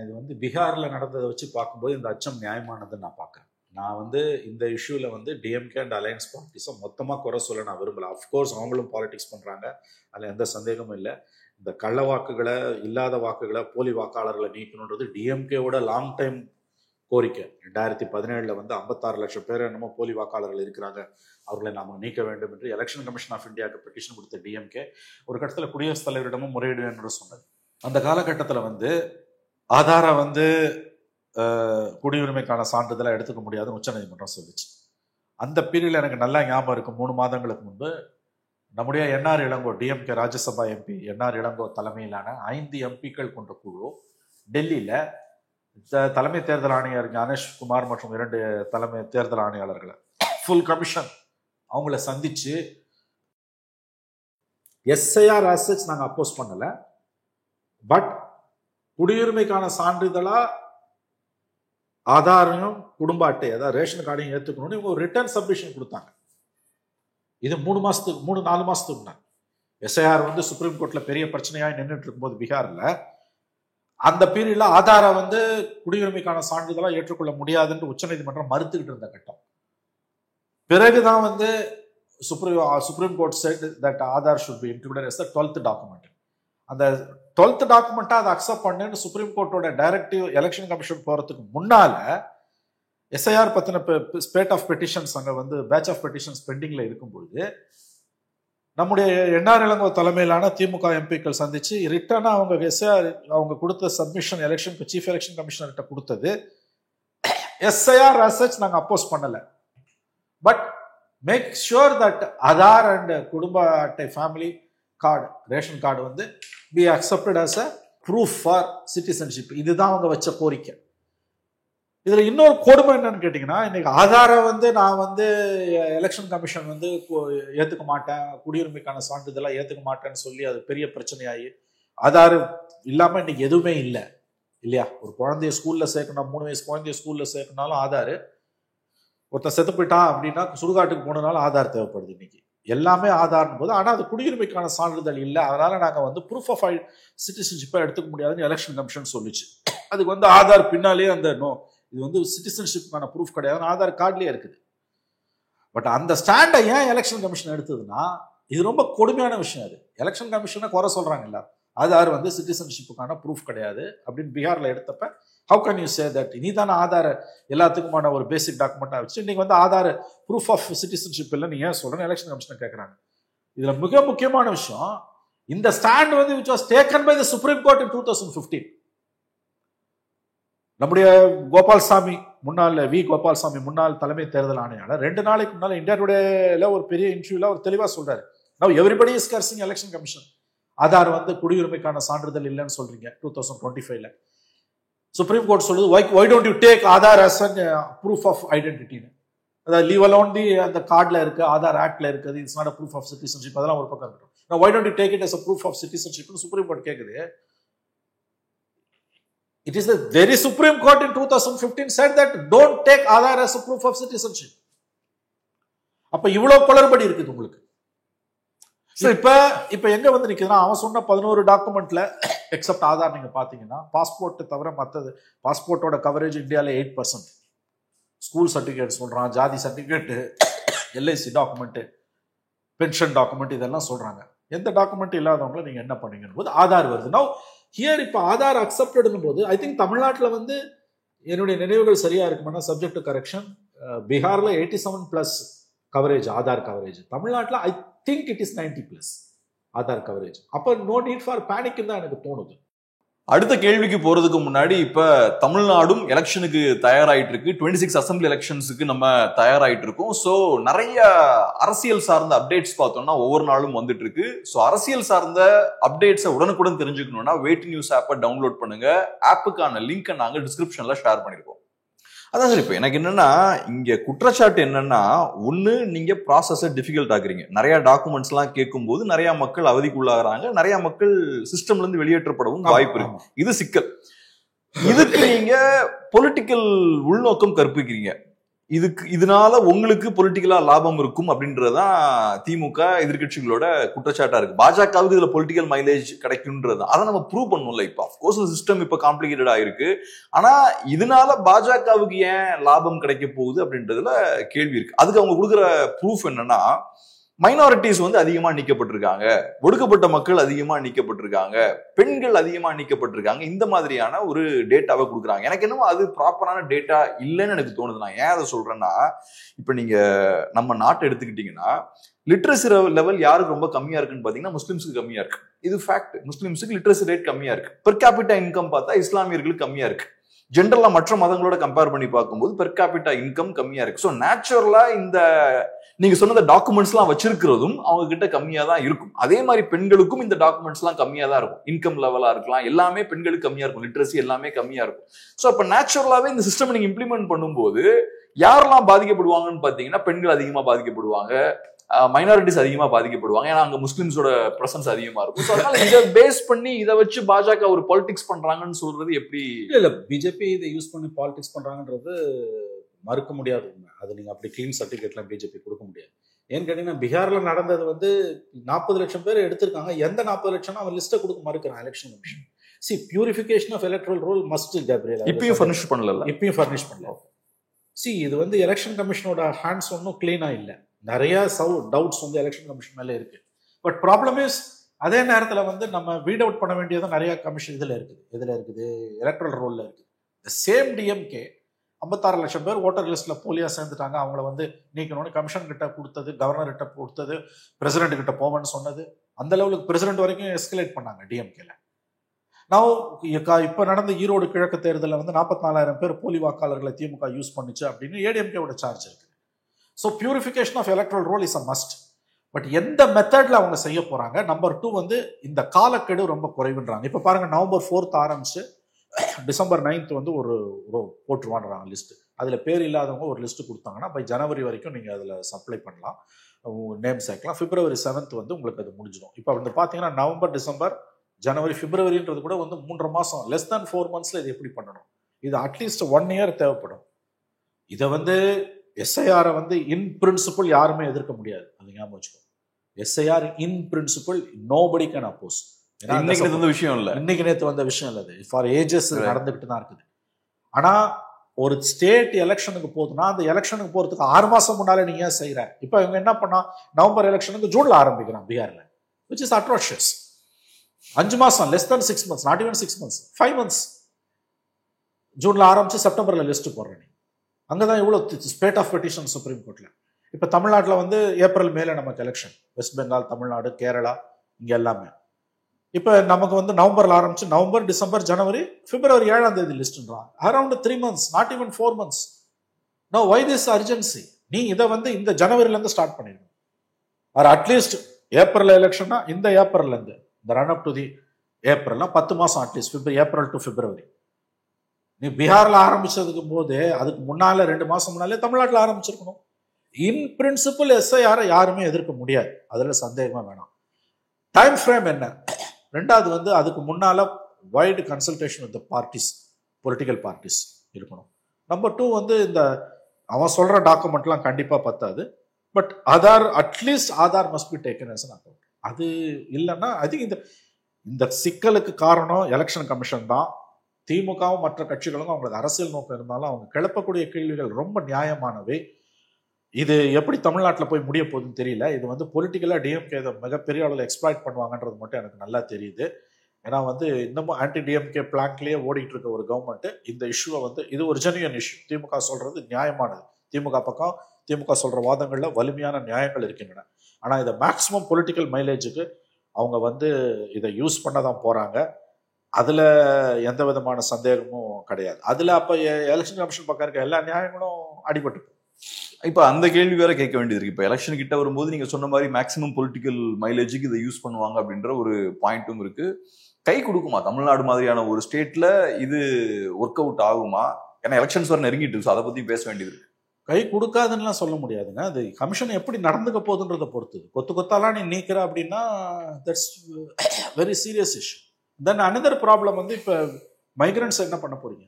இது வந்து பீகார்ல நடந்ததை வச்சு பார்க்கும்போது இந்த அச்சம் நியாயமானது நான் பார்க்கறேன். நான் வந்து இந்த இஷ்யூல வந்து டிஎம்கே அண்ட் அலையன்ஸ் பார்ட்டிஸை மொத்தமாக குறை சொல்ல நான் விரும்பல. அஃப்கோர்ஸ் அவங்களும் பாலிடிக்ஸ் பண்றாங்க, அதில் எந்த சந்தேகமும் இல்லை. இந்த கள்ள வாக்குகளை, இல்லாத வாக்குகளை, போலி வாக்காளர்களை நீக்கணுன்றது டிஎம்கேவோட லாங் டைம் கோரிக்கை. 2017 வந்து 56 லட்சம் பேர் என்னமோ போலி வாக்காளர்கள் இருக்கிறாங்க, அவர்களை நாம நீக்க வேண்டும் என்று எலெக்ஷன் கமிஷன் ஆஃப் இந்தியாவுக்கு பெட்டிஷன் கொடுத்த டிஎம்கே ஒரு கட்டத்தில் குடியரசுத் தலைவரிடமும் முறையிடுவேன் என்று சொன்னது. அந்த காலகட்டத்தில் வந்து ஆதாரை வந்து குடியுரிமைக்கான சான்றிதழை எடுத்துக்க முடியாதுன்னு உச்சநீதிமன்றம் சொல்லிச்சு. அந்த பீரியட்ல எனக்கு நல்லா ஞாபகம் இருக்கு, 3 மாதங்களுக்கு முன்பு நம்முடைய என்ஆர் இளங்கோ, டிஎம்கே ராஜ்யசபா எம்பி என்ஆர் இளங்கோ தலைமையிலான 5 எம்பிக்கள் கொண்ட குழு டெல்லியில தலைமை தேர்தல் ஆணையர் ஞானேஷ் குமார் மற்றும் 2 தலைமை தேர்தல் ஆணையாளர்களை ஃபுல் கமிஷன் அவங்கள சந்திச்சு எஸ்ஐஆர் ஆசஸ் நாங்கள் அப்போஸ் பண்ணல, பட் குடியுரிமைக்கான சான்றிதழா ஆதாரையும் குடும்ப அட்டை அதாவது ரேஷன் கார்டையும் ஏற்றுக்கணும்னு இவங்க ஒரு ரிட்டர்ன் சப்மிஷன் கொடுத்தாங்க. இது 3 மாசத்துக்கு 4 மாசத்துக்கு முன்னாடி. எஸ்ஐஆர் வந்து சுப்ரீம் கோர்ட்ல பெரிய பிரச்சனையாய் நின்றுட்டு இருக்கும்போது பீகார்ல அந்த பீரியட்ல ஆதாரை வந்து குடியுரிமைக்கான சான்றிதழா ஏற்றுக்கொள்ள முடியாதுன்னு உச்சநீதிமன்றம் மறுத்துக்கிட்டு இருந்த கட்டம். பிறகுதான் வந்து supreme court said that Aadhaar should be included as the 12th document. அந்த 12th டாக்குமெண்ட்டா அதை அக்செப்ட் பண்ணுன்னு சுப்ரீம் கோர்ட்டோட டைரக்டிவ் எலெக்ஷன் கமிஷன் போறதுக்கு முன்னால எஸ்ஐஆர் பத்தின ஸ்பேட் ஆஃப் பெட்டிஷன்ஸ் அங்க வந்து பேட்ச் ஆஃப் பெட்டிஷன்ஸ் பெண்டிங்ல இருக்கும்பொழுது நம்முடைய என்ஆர் இளங்கோ தலைமையிலான திமுக எம்பிக்கள் சந்திச்சு ரிட்டர்னா அவங்க எஸ்ஐஆர் அவங்க கொடுத்த சப்மிஷன் எலெக்ஷனுக்கு சீஃப் எலெக்ஷன் கமிஷனர்கிட்ட கொடுத்தது எஸ்ஐஆர் அசச் நாங்கள் அப்போஸ் பண்ணல, but make sure that Aadhaar and குடும்ப அட்டை ஃபேமிலி கார்டு ரேஷன் கார்டு வந்து be accepted as a proof for citizenship. இதுதான் அவங்க வச்ச கோரிக்கை. இதுல இன்னொரு கொடுமை என்னன்னு கேட்டீங்கன்னா, இன்னைக்கு ஆதாரை வந்து நான் வந்து எலெக்ஷன் கமிஷன் வந்து ஏத்துக்க மாட்டேன், குடியுரிமைக்கான சான்றிதழா ஏத்துக்க மாட்டேன்னு சொல்லி அது பெரிய பிரச்சனையாகி ஆதார் இல்லாம இன்னைக்கு எதுவுமே இல்லை இல்லையா? ஒரு குழந்தைய ஸ்கூல்ல சேர்க்கணும், 3 வயசு குழந்தைய ஸ்கூல்ல சேர்க்கணும்னாலும் ஆதார், ஒருத்தன் செத்து போயிட்டான் அப்படின்னா சுடுகாட்டுக்கு போனதுனால ஆதார் தேவைப்படுது. இன்னைக்கு எல்லாமே ஆதார்னு போது, ஆனால் அது குடியுரிமைக்கான சான்றிதழ் இல்லை, அதனால நாங்கள் வந்து ப்ரூஃப் ஆஃப் சிட்டிசன்ஷிப்பை எடுத்துக்க முடியாதுன்னு எலெக்ஷன் கமிஷன் சொல்லிச்சு. அதுக்கு வந்து ஆதார் பின்னாலே அந்த இது வந்து சிட்டிசன்ஷிப்கான ப்ரூஃப் கிடையாதுன்னு ஆதார் கார்ட்லேயே இருக்குது. பட் அந்த ஸ்டாண்டை ஏன் எலெக்ஷன் கமிஷன் எடுத்ததுன்னா, இது ரொம்ப கொடுமையான விஷயம். அது எலெக்ஷன் கமிஷனை குறை சொல்றாங்கல்ல, ஆதார் வந்து சிட்டிசன்ஷிப்புக்கான ப்ரூஃப் கிடையாது அப்படின்னு பீகார்ல எடுத்தப்ப how can you say that? நீ தானே ஆதார் எல்லாத்துக்குமான ஒரு பேசிக் டாக்குமெண்டா வச்சு நீங்க வந்து ஆதார் ப்ரூஃப் ஆஃப் சிட்டிசன்ஷிப் இல்லை நீ ஏன் சொல்றேன்னு எலெக்ஷன் கமிஷன் கேட்கறாங்க. இதுல மிக முக்கியமான விஷயம், இந்த ஸ்டாண்ட் வந்து which was taken by the Supreme Court in 2015. நம்முடைய கோபால்சாமி முன்னாள் கோபால்சாமி முன்னாள் தலைமை தேர்தல் ஆணையாளர் 2 நாளைக்கு முன்னால இந்தியா டுடேல ஒரு பெரிய இன்டர்வியூல அவர் தெளிவா சொல்றாரு, now everybody is cursing election commission. Aadhaar வந்து குடியுரிமைக்கான சான்றிதழ் இல்லைன்னு சொல்றீங்க 2025ல. சுப்ரீம் கோர்ட் சொல்லுது why don't you take Aadhaar as a proof of identity? அதாவது லீவ் அலோன் தி அந்த கார்டில் இருக்கு, ஆதார் ஆக்ட்ல இருக்குது, it's not a proof of citizenship. அதெல்லாம் ஒரு பக்கம் இருக்கட்டும், now why don't you take it as a proof of citizenship? Supreme court கேக்குது. It is the very Supreme Court in 2015 said that don't take Aadhaar as a proof of citizenship. அப்ப இவ்வளவு குளறுபடி இருக்குது உங்களுக்கு. இப்ப எங்க வந்து நிக்குதுன்னா, அவன் சொன்ன 11 டாக்குமெண்ட்ல எக்ஸப்ட் ஆதார் நீங்க பாத்தீங்கன்னா, பாஸ்போர்ட் தவிர மற்றது பாஸ்போர்ட்டோட கவரேஜ் இந்தியால 8%. ஸ்கூல் சர்டிபிகேட் சொல்றான், ஜாதி certificate, LIC document, pension document, இதெல்லாம் சொல்றாங்க. எந்த டாக்குமெண்ட் இல்லாதவங்களை நீங்க என்ன பண்ணீங்கன்னு போது ஆதார் வருது. நவ் ஹியர் இப்ப ஆதார் அக்செப்டட்னு போது ஐ திங்க் தமிழ்நாட்டில் வந்து என்னுடைய நினைவுகள் சரியா இருக்குமானா, சப்ஜெக்ட் டு கரெக்ஷன், பீகார்ல 87+ கவரேஜ் ஆதார் கவரேஜ், தமிழ்நாட்டில் I think it is 90+ Aadhaar coverage. அப்ப நோ நீட் ஃபார் பேனிக் தான் எனக்கு தோணுது. அடுத்த கேள்விக்கு போறதுக்கு முன்னாடி, இப்ப தமிழ்நாடும் எலெக்ஷனுக்கு தயாராயிட்டு இருக்கு. 26 அசம்பிளி எலெக்ஷன்ஸுக்கு நம்ம தயாராயிட்டு இருக்கோம். ஸோ நிறைய அரசியல் சார்ந்த அப்டேட்ஸ் பார்த்தோம்னா ஒவ்வொரு நாளும் வந்துட்டு இருக்கு. ஸோ அரசியல் சார்ந்த அப்டேட்ஸை உடனுக்குடன் தெரிஞ்சுக்கணும்னா வெயிட் நியூஸ் ஆப்பை டவுன்லோட் பண்ணுங்க. ஆப்புக்கான லிங்கை நாங்க டிஸ்கிரிப்ஷன்ல ஷேர் பண்ணிருக்கோம். அதான் சார், இப்ப எனக்கு என்னன்னா, இங்க குற்றச்சாட்டு என்னன்னா, ஒண்ணு நீங்க ப்ராசஸை டிஃபிகல்ட் ஆக்குறீங்க. நிறைய டாக்குமெண்ட்ஸ் எல்லாம் கேட்கும் போது நிறைய மக்கள் அவதிக்குள்ளாகிறாங்க, நிறைய மக்கள் சிஸ்டம்ல இருந்து வெளியேற்றப்படவும் வாய்ப்பு இருக்கு. இது சிக்கல். இதுக்கு நீங்க பொலிட்டிக்கல் உள்நோக்கம் கற்பிக்கிறீங்க. இதனால உங்களுக்கு பொலிட்டிக்கலா லாபம் இருக்கும் அப்படின்றதுதான் திமுக எதிர்கட்சிகளோட குற்றச்சாட்டா இருக்கு. பாஜகவுக்கு இதுல பொலிட்டிக்கல் மைலேஜ் கிடைக்கும்ன்றது அதை நம்ம ப்ரூவ் பண்ணணும்ல. இப்ப அஃப்கோர்ஸ் சிஸ்டம் இப்ப காம்ப்ளிகேட்டடா இருக்கு, ஆனா இதனால பாஜகவுக்கு ஏன் லாபம் கிடைக்க போகுது அப்படின்றதுல கேள்வி இருக்கு. அதுக்கு அவங்க கொடுக்குற ப்ரூஃப் என்னன்னா, மைனாரிட்டிஸ் வந்து அதிகமா நீக்கப்பட்டிருக்காங்க, ஒடுக்கப்பட்ட மக்கள் அதிகமா நீக்கப்பட்டிருக்காங்க, பெண்கள் அதிகமா நீக்கப்பட்டிருக்காங்க. இந்த மாதிரியான ஒரு டேட்டாவை கொடுக்குறாங்க. எனக்கு என்னமோ அது ப்ராப்பரான டேட்டா இல்லைன்னு எனக்கு தோணுது. நான் ஏன் அதை சொல்றேன்னா, இப்ப நீங்க நம்ம நாட்டை எடுத்துக்கிட்டீங்கன்னா லிட்ரஸி லெவல் யாருக்கு ரொம்ப கம்மியா இருக்குன்னு பாத்தீங்கன்னா முஸ்லிம்ஸுக்கு கம்மியா இருக்கு. இது ஃபேக்ட். முஸ்லிம்ஸுக்கு லிட்ரஸி ரேட் கம்மியா இருக்கு. பெர் கேபிட்டா இன்கம் பார்த்தா இஸ்லாமியர்களுக்கு கம்மியா இருக்கு. ஜென்ரலா மற்ற மதங்களோட கம்பேர் பண்ணி பார்க்கும்போது பெர் கேபிட்டா இன்கம் கம்மியா இருக்கு. ஸோ நேச்சுரலா இந்த நீங்க சொன்ன டாக்குமெண்ட்ஸ் எல்லாம் வச்சிருக்கிறதும் அவங்க கிட்ட கம்மியா தான் இருக்கும். அதே மாதிரி பெண்களுக்கும் இந்த டாக்குமெண்ட்ஸ் எல்லாம் கம்மியா தான் இருக்கும். இன்கம் லெவலா இருக்கலாம், எல்லாமே பெண்களுக்கு கம்மியா இருக்கும். லிட்ரஸி எல்லாமே கம்மியா இருக்கும். ஸோ அப்ப நேச்சுரலாவே இந்த சிஸ்டம் நீங்க இம்ப்ளிமெண்ட் பண்ணும்போது யாரெல்லாம் பாதிக்கப்படுவாங்கன்னு பாத்தீங்கன்னா பெண்கள் அதிகமா பாதிக்கப்படுவாங்க, மைனாரிட்டிஸ் அதிகமா பாதிக்கப்படுவாங்க. ஏன்னா அங்க முஸ்லிம்ஸோட பிரசன்ஸ் அதிகமா இருக்கும். அதனால இதை பேஸ் பண்ணி இதை வச்சு பாஜக ஒரு பாலிடிக்ஸ் பண்றாங்கன்னு சொல்றது எப்படி? இல்ல பிஜேபி இதை யூஸ் பண்ணி பாலிடிக்ஸ் பண்றாங்கன்றது மறுக்க முடியாது உண்மை. அது நீங்க அப்படி கிளீன் சர்டிபிகேட்லாம் பிஜேபி கொடுக்க முடியாது. ஏன்னு கேட்டீங்கன்னா பீகார்ல நடந்தது வந்து 40 லட்சம் பேர் எடுத்திருக்காங்க. எந்த 40 லட்சம் அவன் லிஸ்ட்டை கொடுக்க மறுக்கிறான் election commission. See purification of electoral roll must கேப்ரியல் இப்பயும் ஃபர்னிஷ் பண்ணல. இப்பயும் ஃபர்னிஷ் பண்ணல. சி இது வந்து எலெக்ஷன் கமிஷனோட ஹேண்ட்ஸ் ஒன்றும் கிளீனா இல்லை. நிறைய டவுட்ஸ் வந்து எலெக்ஷன் கமிஷன் மேலே இருக்கு. பட் ப்ராப்ளம் இஸ் அதே நேரத்தில் வந்து நம்ம வீட் அவுட் பண்ண வேண்டியதும் நிறைய கமிஷன் இதில் இருக்குது எலக்ட்ரல் ரோலில் இருக்குது. சேம் டிஎம்கே 56 லட்சம் பேர் ஓட்டர் லிஸ்ட்ல போலியா சேர்ந்துட்டாங்க, அவங்கள வந்து நீக்கணும்னு கமிஷன் கிட்ட கொடுத்தது, கவர்னர் கிட்ட கொடுத்தது, பிரசிடென்ட் கிட்ட போவேன்னு சொன்னது, அந்த லெவலுக்கு பிரசிடென்ட் வரைக்கும் எஸ்கலேட் பண்ணாங்க டிஎம்கேல. நான் இப்போ நடந்த ஈரோடு கிழக்கு தேர்தலில் வந்து 44,000 பேர் போலி வாக்காளர்களை திமுக யூஸ் பண்ணிச்சு அப்படின்னு ஏடிஎம்கேவோட சார்ஜ் இருக்கு. So purification of electoral roll is a must. But எந்த மெத்தட்ல அவங்க செய்ய போறாங்க? நம்பர் 2 வந்து இந்த காலக்கெடு ரொம்ப குறைவுன்றாங்க. இப்போ பாருங்க, நவம்பர் 4 ஆரம்பிச்சு டிசம்பர் 9 வந்து ஒரு போட்டுருவான்றாங்க லிஸ்ட். அதில் பேர் இல்லாதவங்க ஒரு லிஸ்ட் கொடுத்தாங்கன்னா பை ஜனவரி வரைக்கும் நீங்கள் அதில் சப்ளை பண்ணலாம், நேம் சேர்க்கலாம். பிப்ரவரி 7 வந்து உங்களுக்கு அது முடிஞ்சிடும். இப்போ வந்து பார்த்தீங்கன்னா நவம்பர், டிசம்பர், ஜனவரி, பிப்ரவரின்றது கூட வந்து 3 மாதம், லெஸ் தேன் 4 மந்த்ஸில் இது எப்படி பண்ணணும்? இது அட்லீஸ்ட் 1 இயர் தேவைப்படும். இதை வந்து எஸ்ஐஆரை வந்து இன் பிரின்சிபிள் யாருமே எதிர்க்க முடியாது, அது ஞாபகம் வச்சுக்கோ. SIR in principle nobody can oppose. இன்னைக்கு நேற்று வந்த விஷயம் இல்லை, அது ஃபார் ஏஜஸ் நடந்துகிட்டு தான் இருக்குது. ஆனா ஒரு ஸ்டேட் எலெக்ஷனுக்கு போகுதுன்னா அந்த எலெக்ஷனுக்கு போறதுக்கு 6 மாசம் முன்னாலே நீங்க ஏன் செய்யற? இப்போ இவங்க என்ன பண்ணா, நவம்பர் எலெக்ஷனுக்கு ஜூன்ல ஆரம்பிக்கிறான் பீகார்ல, which is atrocious. 5 மாசம், less than 6 months, not even 6 months, 5 months. ஜூன்ல ஆரம்பிச்சு செப்டம்பர்ல லிஸ்ட் போடுறேன். அங்கதான் இவ்வளவு ஸ்பேட் ஆஃப் பெட்டிஷன் சுப்ரீம் கோர்ட்ல. இப்ப தமிழ்நாட்டில் வந்து ஏப்ரல் மேல நமக்கு எலெக்ஷன், வெஸ்ட் பெங்கால், தமிழ்நாடு, கேரளா, இங்க எல்லாமே. இப்ப நமக்கு வந்து நவம்பர்ல ஆரம்பிச்சு நவம்பர், டிசம்பர், ஜனவரி, பிப்ரவரி 7 லிஸ்ட்ன்றான். Around 3 months, not even 4 months. Now why this urgency? நீ இதை வந்து இந்த ஜனவரில இருந்து ஸ்டார்ட் பண்ணிடணும். ஆர் அட்லீஸ்ட் ஏப்ரல் எலெக்ஷன்னா இந்த ஏப்ரல்ல இருந்து, இந்த ரன் அப் டு தி ஏப்ரல்னா 10 மாசம் அட்லீஸ்ட், ஏப்ரல் டு பிப்ரவரி. நீ பீகார்ல ஆரம்பிச்சதுக்கு போது அதுக்கு முன்னால 2 மாசம் முன்னாலே தமிழ்நாட்டில் ஆரம்பிச்சிருக்கணும். இன் பிரின்சிபிள் எஸ்ஐஆரை யாருமே எதிர்க்க முடியாது, அதுல சந்தேகமா வேணாம். டைம் ஃப்ரேம் என்ன? 2வது வந்து அதுக்கு முன்னால wide consultation with parties, political parties இருக்கணும். நம்பர் 2 வந்து இந்த அவன் சொல்ற டாக்குமெண்ட்லாம் கண்டிப்பா பத்தாது. But Aadhaar, at least Aadhaar must be taken as an account. அது இல்லைன்னா ஐ திங்க் இந்த சிக்கலுக்கு காரணம் எலெக்ஷன் கமிஷன் தான். திமுகவும் மற்ற கட்சிகளும் அவங்களுக்கு அரசியல் நோக்கம் இருந்தாலும் அவங்க கிளப்பக்கூடிய கேள்விகள் ரொம்ப நியாயமானவை. இது எப்படி தமிழ்நாட்டில் போய் முடிய போகுதுன்னு தெரியல. இது வந்து பொலிட்டிக்கலாக டிஎம்கே இதை மிகப்பெரிய அளவில் எக்ஸ்ப்ளாய்ட் பண்ணுவாங்கன்றது மட்டும் எனக்கு நல்லா தெரியுது. ஏன்னா வந்து இன்னமும் ஆன்டி டிஎம்கே பிளான்க்லேயே ஓடிட்டு இருக்க ஒரு கவர்மெண்ட் இந்த இஷ்யூவை வந்து, இது ஒரு ஜென்யூன் இஷ்யூ, திமுக சொல்றது நியாயமானது, திமுக பக்கம் திமுக சொல்ற வாதங்கள்ல வலிமையான நியாயங்கள் இருக்கின்றன. ஆனால் இதை மேக்சிமம் பொலிட்டிக்கல் மைலேஜுக்கு அவங்க வந்து இதை யூஸ் பண்ண தான் போறாங்க. அதுல எந்த விதமான சந்தேகமும் கிடையாது. அதுல அப்ப எலெக்ஷன் கமிஷன் பக்கம் இருக்க எல்லா நியாயங்களும் அடிபட்டு. இப்ப அந்த கேள்வி வேற கேட்க வேண்டியது இருக்கு. இப்ப எலெக்ஷன் கிட்ட வரும்போது நீங்க சொன்ன மாதிரி மேக்சிமம் பொலிட்டிக்கல் மைலேஜுக்கு இதை யூஸ் பண்ணுவாங்க அப்படின்ற ஒரு பாயிண்ட்டும் இருக்கு. கை கொடுக்குமா தமிழ்நாடு மாதிரியான ஒரு ஸ்டேட்ல இது ஒர்க் அவுட் ஆகுமா? ஏன்னா எலெக்ஷன்ஸ் வர நெருங்கிட்டு இருக்கு, அதை பத்தி பேச வேண்டியது இருக்கு. கை கொடுக்காதுன்னு சொல்ல முடியாதுங்க. அது கமிஷன் எப்படி நடந்துக்க போகுதுன்றதை பொறுத்து. கொத்து கொத்தாலாம் நீ நீக்கிற அப்படின்னா that's very serious issue. Then another problem வந்து இப்போ மைக்ரன்ஸ் என்ன பண்ண போறீங்க?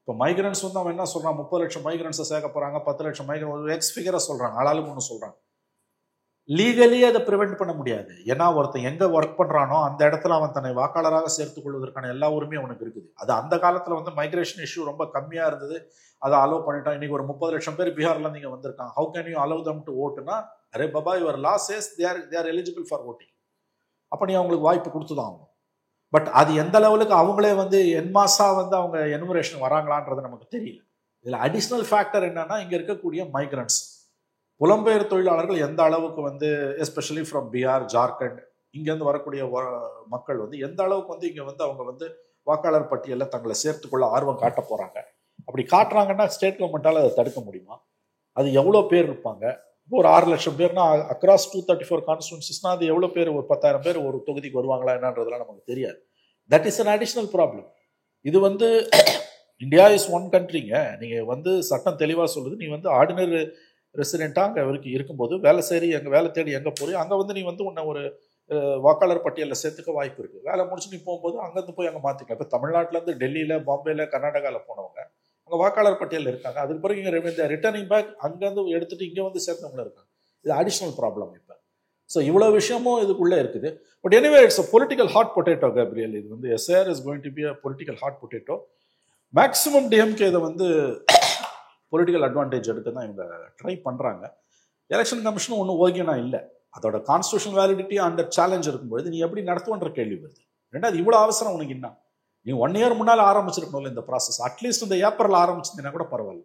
இப்போ மைக்ரன்ஸ் வந்து அவன் என்ன சொல்றான், 30 லட்சம் மைக்ரன்ஸை சேர்க்க போறாங்க, 10 லட்சம் மைக்ரன்ஸ் எக்ஸ் ஃபிகரை சொல்றாங்க, ஆளாலும் ஒன்று சொல்றாங்க. லீகலி அதை ப்ரிவென்ட் பண்ண முடியாது. ஏன்னா ஒருத்தன் எங்க ஒர்க் பண்றானோ அந்த இடத்துல அவன் தன்னை வாக்காளராக சேர்த்துக் கொள்வதற்கான எல்லா உரிமையும் அவனுக்கு இருக்குது. அது அந்த காலத்துல வந்து மைக்ரேஷன் இஷ்யூ ரொம்ப கம்மியா இருந்தது, அதை அலோவ் பண்ணிட்டான். இன்னைக்கு ஒரு 30 லட்சம் பேர் பீகார்ல இருந்து இங்க வந்திருக்காங்க. How can you allow them to ஓட்டுனா அரே பாபா your law says they are eligible for voting. அப்போ நீ அவங்களுக்கு வாய்ப்பு கொடுத்துதான் ஆகணும். பட் அது எந்த லெவலுக்கு அவங்களே வந்து என்மாஸா வந்து அவங்க எனுமரேஷன் வராங்களான்றது நமக்கு தெரியல. இதில் அடிஷ்னல் ஃபேக்டர் என்னன்னா, இங்கே இருக்கக்கூடிய மைக்ரன்ட்ஸ், புலம்பெயர் தொழிலாளர்கள் எந்த அளவுக்கு வந்து எஸ்பெஷலி ஃப்ரம் பீகார், ஜார்க்கண்ட், இங்கேருந்து வரக்கூடிய மக்கள் வந்து எந்த அளவுக்கு வந்து இங்கே வந்து அவங்க வந்து வாக்காளர் பட்டியலில் தங்களை சேர்த்துக்கொள்ள ஆர்வம் காட்ட போகிறாங்க. அப்படி காட்டுறாங்கன்னா ஸ்டேட் கவர்மெண்ட்டால் அதை தடுக்க முடியுமா? அது எவ்வளோ பேர் இருப்பாங்க? இப்போ ஒரு 6 லட்சம் பேர்னா அக்ராஸ் 234 கான்ஸ்டியூன்சிஸ்னா அது எவ்வளோ பேர், ஒரு 10,000 பேர் ஒரு தொகுதிக்கு வருவாங்களா என்னன்றதுலாம் நமக்கு தெரியாது. That is an additional problem. இது வந்து இந்தியா இஸ் ஒன் கண்ட்ரிங்க. நீங்கள் வந்து சட்டம் தெளிவாக சொல்லுது, நீ வந்து ஆர்டினரி ரெசிடென்ட்டாக அங்கே வரைக்கும் இருக்கும்போது வேலை சரி எங்கே வேலை தேடி எங்கே போறியோ அங்கே வந்து நீ வந்து உன்னை ஒரு வாக்காளர் பட்டியலில் சேர்த்துக்க வாய்ப்பு இருக்குது. வேலை முடிச்சு நீ போகும்போது அங்கேருந்து போய் அங்கே மாற்றிக்கலாம். இப்போ தமிழ்நாட்டிலேருந்து டெல்லியில், பாம்பேயில், கர்நாடகாவில் போனவங்க அங்கே வாக்காளர் பட்டியலில் இருக்காங்க. அதுக்கு பிறகு இங்கே ரிட்டர்னிங் பேக் அங்கேருந்து எடுத்துகிட்டு இங்கே வந்து சேர்த்தவங்களும் இருக்காங்க. இது அடிஷ்னல் ப்ராப்ளம் இப்போ. ஸோ இவ்வளோ விஷயமும் இதுக்குள்ளே இருக்குது. But anyway it's a political hot potato Gabriel. இது வந்து SAR is going to be a political hot potato. Maximum DMK இதை வந்து பொலிட்டிக்கல் அட்வான்டேஜ் எடுக்க தான் இவங்க ட்ரை பண்ணுறாங்க. எலெக்ஷன் கமிஷனும் ஒன்றும் ஓகேனா இல்லை. அதோட கான்ஸ்டியூஷன் வேலிடிட்டி அண்டர் சேலஞ்ச் இருக்கும்போது நீ எப்படி நடத்துவன்ற கேள்வி வருது. ரெண்டாவது, இவ்வளோ அவசரம் உனக்கு என்ன? நீ 1 இயர் முன்னால் ஆரம்பிச்சிருக்கணும்ல இந்த ப்ராசஸ். அட்லீஸ்ட் இந்த ஏப்ரல் ஆரம்பிச்சிருந்தீங்கன்னா கூட பரவாயில்ல.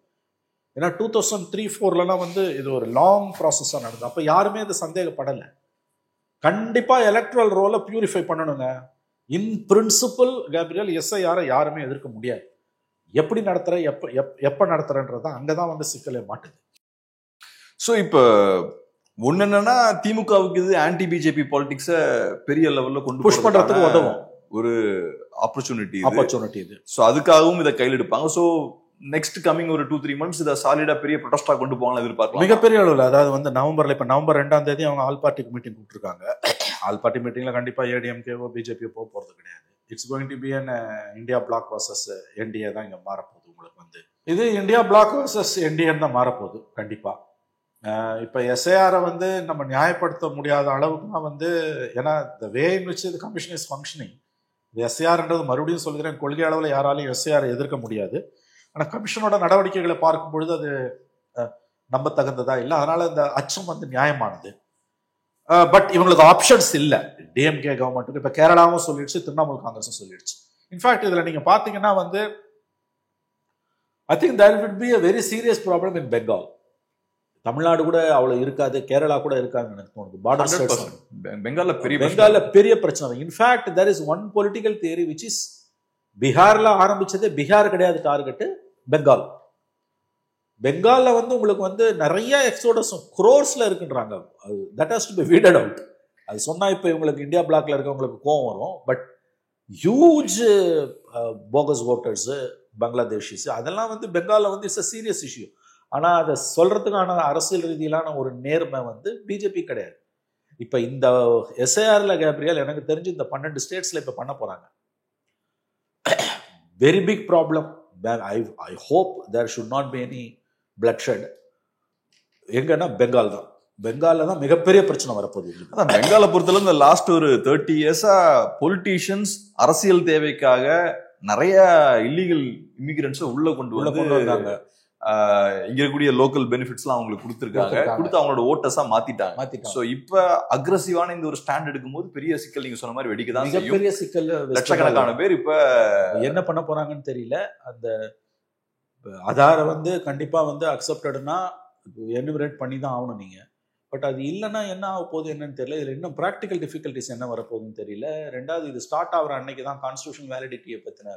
ஏன்னா 2003-4 வந்து இது ஒரு லாங் ப்ராசஸாக நடந்தது. அப்போ யாருமே இது சந்தேகப்படலை. கண்டிப்பாக எலக்ட்ரல் ரோலை பியூரிஃபை பண்ணணுங்க. இன் பிரின்சிபல் கேப்ரியல் எஸ்ஐஆரை யாருமே எதிர்க்க முடியாது. எப்படி நடத்துற, எப்போ நடத்துறன்றது தான் அங்கே தான் வந்து சிக்கலே மாட்டுது. ஸோ இப்போ ஒன்று என்னன்னா, திமுகவுக்கு இது ஆன்டி பிஜேபி பாலிடிக்ஸை பெரிய லெவலில் கொண்டு புஷ் பண்ணுறதுக்கு உதவும் ஒரு ஆப்பர்ச்சுனிட்டி இது. ஸோ அதுக்காகவும் இதை கையில் எடுப்பாங்க. ஸோ நெக்ஸ்ட் கமிங் ஒரு 2-3 months இதை சாலிடா பெரிய ப்ரொடெஸ்டா கொண்டு போவாங்க எதிர்பார்க்கலாம். மிகப்பெரிய அளவில். அதாவது வந்து நவம்பர்ல, இப்போ நவம்பர் 2ஆம் தேதி அவங்க ஆல் பார்ட்டிக்கு மீட்டிங் கூப்பிட்டுருக்காங்க. ஆல் பார்ட்டி மீட்டிங்ல கண்டிப்பா ஏடிஎம்கேவோ பிஜேபியோ போறது கிடையாது. It's going to be an India bloc versus NDA தான் இங்க மாறப்போகுது. உங்களுக்கு வந்து இது இந்தியா பிளாக் வர்சஸ் என்டிஏ தான் மாறப்போகுது கண்டிப்பா. இப்போ எஸ்ஏஆரை வந்து நம்ம நியாயப்படுத்த முடியாத அளவுக்கு தான் வந்து, ஏன்னா the way in which the commission is functioning. எஸ்ஏஆர்ன்றது மறுபடியும் சொல்கிறேன், கொள்கை அளவில் யாராலையும் எஸ்ஏஆரை எதிர்க்க முடியாது. ஆனால் கமிஷனோட நடவடிக்கைகளை பார்க்கும் பொழுது அது நம்ப தகுந்ததா இல்லை. அதனால இந்த அச்சம் வந்து நியாயமானது. பட் இவங்களுக்கு ஆப்ஷன்ஸ் இல்லை. டிஎம்கே கவர்மெண்ட்டுக்கு இப்போ கேரளாவும் சொல்லிடுச்சு, திரிணாமுல் காங்கிரஸும் சொல்லிடுச்சு. இன்ஃபேக்ட் இதில் நீங்கள் பார்த்தீங்கன்னா வந்து I think there will be a very serious problem in Bengal. Tamil Nadu கூட அவ்வளவு இருக்காது, கேரளா கூட இருக்காதுன்னு எனக்கு தோணுது. பெங்கால்ல பெரிய பிரச்சனை. In fact there is one political theory which is, பீகார்ல ஆரம்பிச்சது, பீகார் கிடையாது டார்கெட், பெங்கால். பெங்கால்ல வந்து உங்களுக்கு வந்து நிறைய எக்ஸோடஸ் குரோர்ஸ்ல இருக்குன்றாங்க. That has to be weeded out. அது சொன்னா இப்ப இவங்களுக்கு இந்தியா பிளாக்ல இருக்கவங்களுக்கு கோவம் வரும். But huge bogus voters, Bangladeshis, அதெல்லாம் வந்து பெங்கால்ல வந்து இட்ஸ் அ சீரியஸ் இஷ்யூ. ஆனால் அதை சொல்றதுக்கான அரசியல் ரீதியிலான ஒரு நேர்மை வந்து பிஜேபி கிடையாது. இப்போ இந்த எஸ்ஐஆர்ல கேப்ரியல் எனக்கு தெரிஞ்சு இந்த 12 ஸ்டேட்ஸ்ல இப்போ பண்ண போறாங்க. Very big problem. I hope there should not be any bloodshed. எங்கன்னா பெங்கால் தான். பெங்கால்ல தான் மிகப்பெரிய பிரச்சனை வரப்போகுது. அதான் பெங்காலை பொறுத்தளவு இந்த லாஸ்ட் ஒரு 30 years-ஆ பொலிட்டீஷியன்ஸ் அரசியல் தேவைக்காக நிறைய இல்லீகல் இமிகிரன்ஸை உள்ள கொண்டு வந்தாங்க. இங்க இருக்கக்கூடிய லோக்கல் பெனிஃபிட்ஸ்லாம் அவங்களுக்கு கொடுத்துருக்காங்க, கொடுத்து அவங்களோட ஓட்டஸா மாத்திட்டாங்க. சோ இப்ப அக்ரெசிவான இந்த ஒரு ஸ்டாண்ட் எடுக்கும்போது பெரிய சிக்கல், நீங்க சொன்ன மாதிரி வெடிக்கதான் செய்யும். பெரிய சிக்கல். லட்சக்கணக்கான பேர் இப்ப என்ன பண்ண போறாங்கன்னு தெரியல. அந்த ஆதார வந்து கண்டிப்பா வந்து அக்செப்டட்னா எனுமரேட் பண்ணி தான் ஆகணும் நீங்க. பட் அது இல்லைன்னா என்ன ஆக போகுது என்னன்னு தெரியல. இதுல இன்னும் ப்ராக்டிக்கல் டிஃபிகல்டிஸ் என்ன வரப்போகுதுன்னு தெரியல. ரெண்டாவது, இது ஸ்டார்ட் ஆகிற அன்னைக்கு தான் கான்ஸ்டியூஷன் வேலிடிட்டியை பத்தின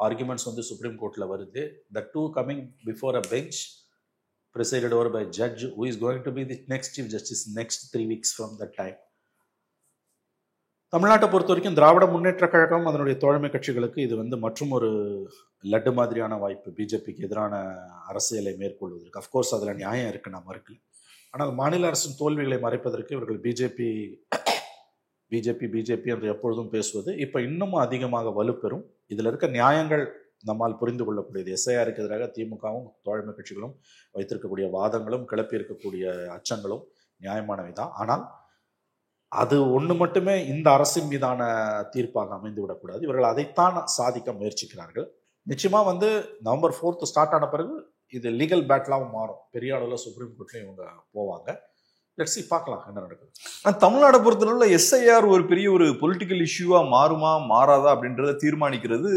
ஆர்குமெண்ட்ஸ் வந்து சுப்ரீம் கோர்ட்ல வருது. The two coming before a bench presided over by judge who is going to be the next chief justice next 3 weeks from that time. தமிழ்நாட்டை பொறுத்த வரைக்கும் திராவிட முன்னேற்ற கழகம் அதனுடைய தோழமை கட்சிகளுக்கு இது வந்து மற்றும் ஒரு லட்டு மாதிரியான வாய்ப்பு பிஜேபிக்கு எதிரான அரசியலை மேற்கொள்வதற்கு. அஃப்கோர்ஸ் அதுல நியாயம் இருக்கு, நான் மறுக்கல. ஆனால் மாநில அரசின் தோல்விகளை மறைப்பதற்கு இவர்கள் பிஜேபி என்று எப்பொழுதும் பேசுவது இப்போ இன்னும் அதிகமாக வலுப்பெறும். இதில் இருக்க நியாயங்கள் நம்மால் புரிந்து கொள்ளக்கூடியது. எஸ்ஐஆருக்கு எதிராக திமுகவும் தோழமை கட்சிகளும் வைத்திருக்கக்கூடிய வாதங்களும் கிளப்பி இருக்கக்கூடிய அச்சங்களும் நியாயமானவை தான். ஆனால் அது ஒன்று மட்டுமே இந்த அரசின் மீதான தீர்ப்பாக அமைந்து விடக்கூடாது. இவர்கள் அதைத்தான் சாதிக்க முயற்சிக்கிறார்கள். நிச்சயமா வந்து November 4th ஸ்டார்ட் ஆன பிறகு இது லீகல் பேட்டலாகவும் மாறும். பெரிய அளவில் சுப்ரீம் கோர்ட்லையும் இவங்க போவாங்க. லெட்ஸ் சி, பார்க்கலாம் என்ன நடக்குது. தமிழ்நாடை பொறுத்தளவுல எஸ்ஐஆர் ஒரு பெரிய ஒரு பொலிட்டிக்கல் இஷ்யூவா மாறுமா மாறாதா அப்படின்றத தீர்மானிக்கிறது,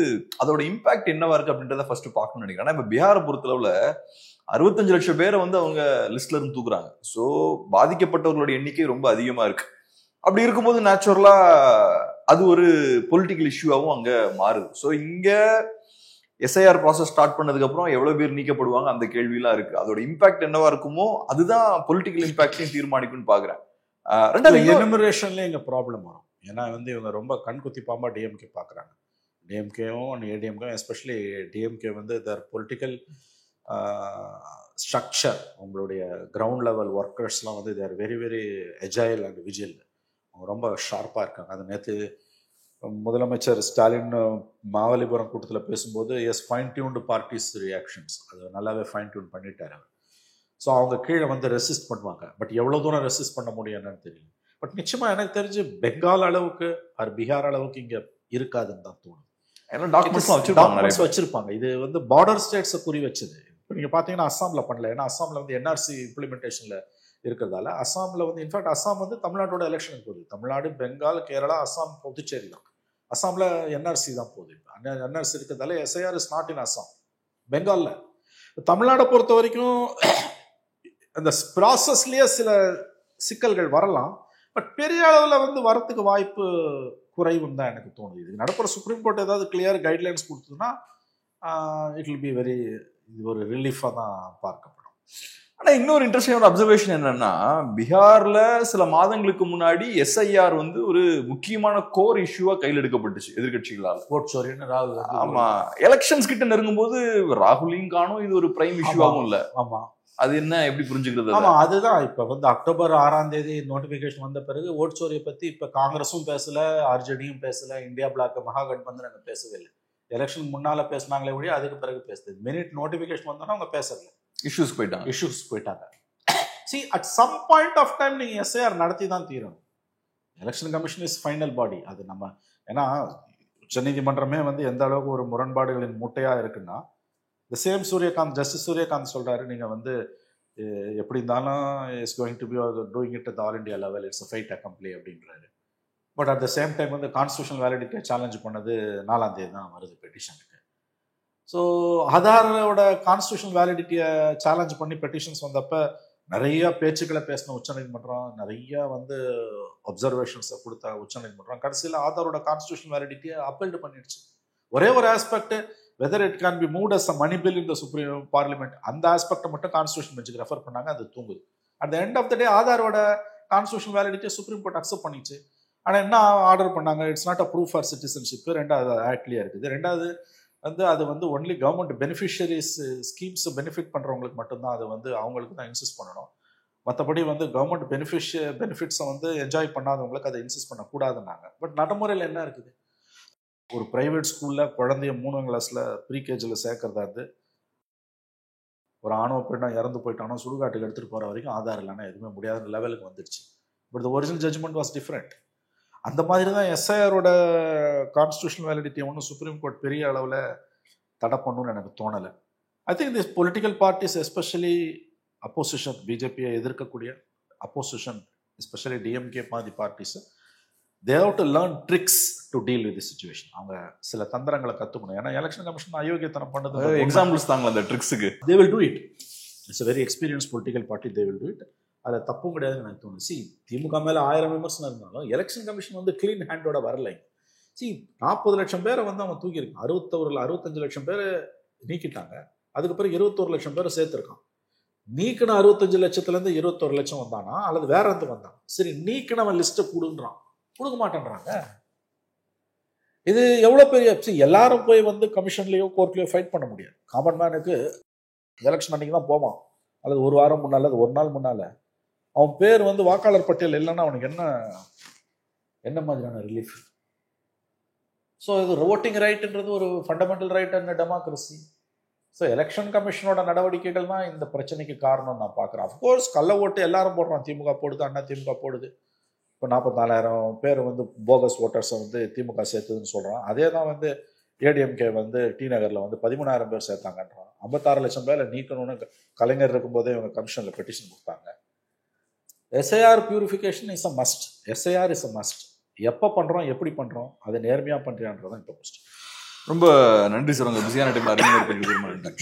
அதோட இம்பாக்ட் என்னவா இருக்கு அப்படின்றத ஃபர்ஸ்ட் பார்க்கணும்னு நினைக்கிறேன். ஆனா இப்ப பீகாரை பொறுத்தளவுல 65 லட்சம் பேரை வந்து அவங்க லிஸ்ட்ல இருந்து தூக்குறாங்க. ஸோ பாதிக்கப்பட்டவர்களுடைய எண்ணிக்கை ரொம்ப அதிகமா இருக்கு. அப்படி இருக்கும்போது நேச்சுரலா அது ஒரு பொலிட்டிக்கல் இஷ்யூவாகவும் அங்க மாறுது. ஸோ இங்க எஸ்ஐஆர் ப்ராசஸ் ஸ்டார்ட் பண்ணதுக்கு அப்புறம் எவ்வளவு பேர் நீக்கப்படுவாங்க அந்த கேள்வியெல்லாம் இருக்கு. அதோட இம்பாக்ட் என்னவா இருக்குமோ அதுதான் பொலிட்டிக்கல் இம்பாக்டையும் தீர்மானிக்கும்னு பாக்குறேன். ரெண்டாவது எனுமரேஷன்ல இங்க ப்ராப்ளம் வரும். ஏன்னா வந்து இவங்க ரொம்ப கண்குத்தி பாம்பா டிஎம்கே பாக்குறாங்க. டிஎம்கேவும் ஏடிஎம்கேவும், எஸ்பெஷலி டிஎம்கே வந்து தர் பொலிட்டிக்கல் ஸ்ட்ரக்சர், உங்களுடைய கிரவுண்ட் லெவல் ஒர்க்கர்ஸ்லாம் வந்து they're very very agile and vigil. அவங்க ரொம்ப ஷார்ப்பாக இருக்காங்க. அது நேற்று முதலமைச்சர் ஸ்டாலின் மாவலிபுரம் கூட்டத்தில் பேசும்போது ஃபைன் டியூன்டு பார்ட்டிஸ் ரியாக்ஷன்ஸ், அது நல்லாவே ஃபைன் டியூன் பண்ணிட்டார் அவர். ஸோ அவங்க கீழே வந்து ரெசிஸ்ட் பண்ணுவாங்க. பட் எவ்வளோ தூரம் ரெசிஸ்ட் பண்ண முடியும் என்னன்னு தெரியல. பட் நிச்சயமாக எனக்கு தெரிஞ்சு பெங்கால் அளவுக்கு ஆர் பீகார் அளவுக்கு இங்கே இருக்காதுன்னு தான் தோணுது. டாக்குமெண்ட்ஸ் வச்சிருப்பாங்க. இது வந்து பார்டர் ஸ்டேட்ஸை குறி வச்சது. இப்போ நீங்கள் பார்த்தீங்கன்னா அஸ்ஸாமில் பண்ணல. ஏன்னா அஸ்ஸாமில் வந்து என்ஆர்சி இம்ப்ளிமெண்டேஷனில் இருக்கிறதால அஸ்ஸாமில் வந்து இன்ஃபேக்ட் அஸ்ஸாம் வந்து தமிழ்நாட்டோட எலெக்ஷனுக்கு போகுது. தமிழ்நாடு, பெங்கால், கேரளா, அஸ்ஸாம், புதுச்சேரி தான். அஸ்ஸாமில் என்ஆர்சி தான் போகுது. இப்போ என்ஆர்சி இருக்கிறதால SIR is not in Assam. பெங்காலில், தமிழ்நாடை பொறுத்த வரைக்கும் அந்த ப்ராசஸ்லேயே சில சிக்கல்கள் வரலாம். பட் பெரிய அளவில் வந்து வரத்துக்கு வாய்ப்பு குறைவுன்னு தான் எனக்கு தோணுது. இது நடப்புற சுப்ரீம் கோர்ட் ஏதாவது கிளியர் கைட்லைன்ஸ் கொடுத்ததுன்னா இட் வில் பி வெரி, இது ஒரு ரிலீஃபாக தான் பார்க்கப்படும். ஆனா இன்னொரு இன்ட்ரெஸ்டிங்கான அப்சர்வேஷன் என்னன்னா, பீகார்ல சில மாதங்களுக்கு முன்னாடி எஸ்ஐஆர் வந்து ஒரு முக்கியமான கோர் இஷ்யூவா கையில் எடுக்கப்பட்டுச்சு எதிர்கட்சிகளால். ஓட் சோரின்னு ராகுல். ஆமா, எலெக்ஷன்ஸ் கிட்ட நெருங்கும் போது ராகுலையும் காணும், இது ஒரு பிரைம் இஷ்யூவாகவும் இல்ல. ஆமா, அது என்ன எப்படி புரிஞ்சுக்கிறது? ஆமா, அதுதான் இப்ப வந்து அக்டோபர் 6ஆம் தேதி நோட்டிபிகேஷன் வந்த பிறகு ஓட் சோரியை பத்தி இப்ப காங்கிரஸும் பேசல, ஆர்ஜேடியும் பேசல, இந்தியா பிளாக் மகாகட்பந்தன் அங்க பேசவே இல்லை. எலெக்ஷன் முன்னால பேசினாங்களே ஒழிய அதுக்கு பிறகு பேசுது. மினிட் நோட்டிபிகேஷன் வந்தோன்னா அவங்க பேசல, இஷ்யூஸ் போயிட்டாங்க. See, at some point of time நீங்க எஸ்ஐஆர் நடத்தி தான் தீரணும். எலெக்ஷன் கமிஷன் இஸ் ஃபைனல் பாடி. அது நம்ம, ஏன்னா உச்சநீதிமன்றமே வந்து எந்த அளவுக்கு ஒரு முரண்பாடுகளின் மூட்டையா இருக்குன்னா, சேம் சூரியகாந்த், ஜஸ்டிஸ் சூரியகாந்த் சொல்றாரு, நீங்க வந்து எப்படி இருந்தாலும் is going to be doing it at all India level, it's fait accompli அப்படின்றாரு. But at the same time வந்து கான்ஸ்டியூஷனல் வேலிடிட்டியை சேலஞ்ச் பண்ணது 4ஆம் தேதி தான் வருது பெட்டிஷனுக்கு. ஸோ ஆதாரோட கான்ஸ்டியூஷனல் வேலிடிட்டியை சேலஞ்ச் பண்ணி பெட்டிஷன்ஸ் வந்தப்ப நிறைய பேச்சுக்களை பேசின உச்சநீதிமன்றம், நிறைய வந்து அப்சர்வேஷன்ஸை கொடுத்த உச்சநீதிமன்றம் கடைசியில் ஆதாரோட கான்ஸ்டியூஷனல் வேலிடிட்டியை அப்பீல்டு பண்ணிடுச்சு. ஒரே ஒரு aspect, whether it can be moved as a money bill in the supreme parliament, அந்த ஆஸ்பெக்டை மட்டும் கான்ஸ்டியூஷன் பெஞ்சுக்கு ரெஃபர் பண்ணாங்க, அது தூங்குது. At the end of the day ஆதாரோட கான்ஸ்டியூஷனல் வேலிடிட்டியை சுப்ரீம் கோர்ட் அக்செப்ட் பண்ணிச்சு. ஆனால் என்ன ஆர்டர் பண்ணாங்க, it's not a proof for citizenship. ரெண்டாவது ஆக்ட்லேயே இருக்குது. ரெண்டாவது வந்து அது வந்து only government beneficiaries schemes benefit பண்ணுறவங்களுக்கு மட்டும்தான் அது வந்து அவங்களுக்கு தான் இன்சிஸ்ட் பண்ணணும். மற்றபடி வந்து கவர்மெண்ட் பெனிஃபிட்ஸை வந்து என்ஜாய் பண்ணாதவங்களுக்கு அதை இன்சிஸ்ட் பண்ணக்கூடாதுன்னாங்க. பட் நடைமுறையில் என்ன இருக்குது, ஒரு ப்ரைவேட் ஸ்கூலில் குழந்தைய 3ஆம் கிளாஸில் ப்ரீகேஜியில் சேர்க்கறதா இருந்து ஒரு ஆணோ பெண்ணோ இறந்து போயிட்டானோ சுடுகாட்டுக்கு எடுத்துகிட்டு போகிற வரைக்கும் ஆதார் இல்லைன்னா எதுவுமே முடியாத லெவலுக்கு வந்துடுச்சு. But the original judgment was different. அந்த மாதிரி தான் எஸ்ஐஆரோட கான்ஸ்டியூஷனல் வேலிடிட்டியை ஒன்றும் சுப்ரீம் கோர்ட் பெரிய அளவில் தடை பண்ணணும்னு எனக்கு தோணலை. I think this political parties, especially opposition, பிஜேபியை எதிர்க்கக்கூடிய அப்போசிஷன், எஸ்பெஷலி டிஎம்கே மாதிரி parties, they have to learn tricks to deal with the situation. அவங்க சில தந்திரங்களை கற்றுக்கணும். ஏன்னா எலெக்ஷன் கமிஷன் அயோக்கியத்தனம் பண்ணது எக்ஸாம்பிள்ஸ் தாங்க அந்த ட்ரிக்ஸுக்கு. they will do it. It's a very experienced political party, they will do it. அதில் தப்பும் கிடையாதுன்னு எனக்கு தோணுது. சி, திமுக மேலே 1000 விமர்சனம் இருந்தாலும் எலெக்ஷன் கமிஷன் வந்து கிளீன் ஹேண்டோட வரலை. சி, 40 லட்சம் பேரை வந்து அவன் தூக்கியிருக்கான். 65 லட்சம் பேரை நீக்கிட்டாங்க. அதுக்கு பிறகு 21 லட்சம் பேரை சேர்த்துருக்கான். நீக்கின 65 லட்சத்துலேருந்து 21 லட்சம் வந்தானா அல்லது வேற எந்த வந்தான்? சரி, நீக்கினவன் லிஸ்ட்டை கொடுன்றான், கொடுக்க மாட்டேன்றாங்க. இது எவ்வளோ பெரிய, எல்லாரும் போய் வந்து கமிஷன்லேயோ கோர்ட்லேயோ ஃபைட் பண்ண முடியாது. காமன் மேனுக்கு எலெக்ஷன் அன்றைக்கி தான் போவான், அல்லது ஒரு வாரம் முன்னால், அல்லது ஒரு நாள் முன்னால். அவன் பேர் வந்து வாக்காளர் பட்டியல் இல்லைன்னா அவனுக்கு என்ன மாதிரியான ரிலீஃப்? ஸோ இது ஓட்டிங் ரைட்டுன்றது ஒரு fundamental right and democracy. So election கமிஷனோட நடவடிக்கைகள் தான் இந்த பிரச்சனைக்கு காரணம் நான் பார்க்குறேன். அஃப்கோர்ஸ் கள்ள ஓட்டு எல்லாரும் போடுறான். திமுக போடுது, அண்ணா திமுக போடுது. இப்போ 44,000 பேர் வந்து போகஸ் ஓட்டர்ஸை வந்து திமுக சேர்த்துதுன்னு சொல்கிறான். அதே தான் வந்து ஏடிஎம்கே வந்து டி நகரில் வந்து 13,000 பேர் சேர்த்தாங்கன்றான். 56 லட்சம் பேரை நீக்கணும்னு கலைஞர் இருக்கும்போதே இவங்க கமிஷனில் பெட்டிஷன் கொடுத்தாங்க. SIR purification is a must. SIR is a must. எப்போ பண்ணுறோம், எப்படி பண்ணுறோம், அதை நேர்மையாக பண்ணுறியான்றதான் இப்போ கொஸ்டின். ரொம்ப நன்றி சார், உங்கள் பிஸியான டைம் அறிமுகம்.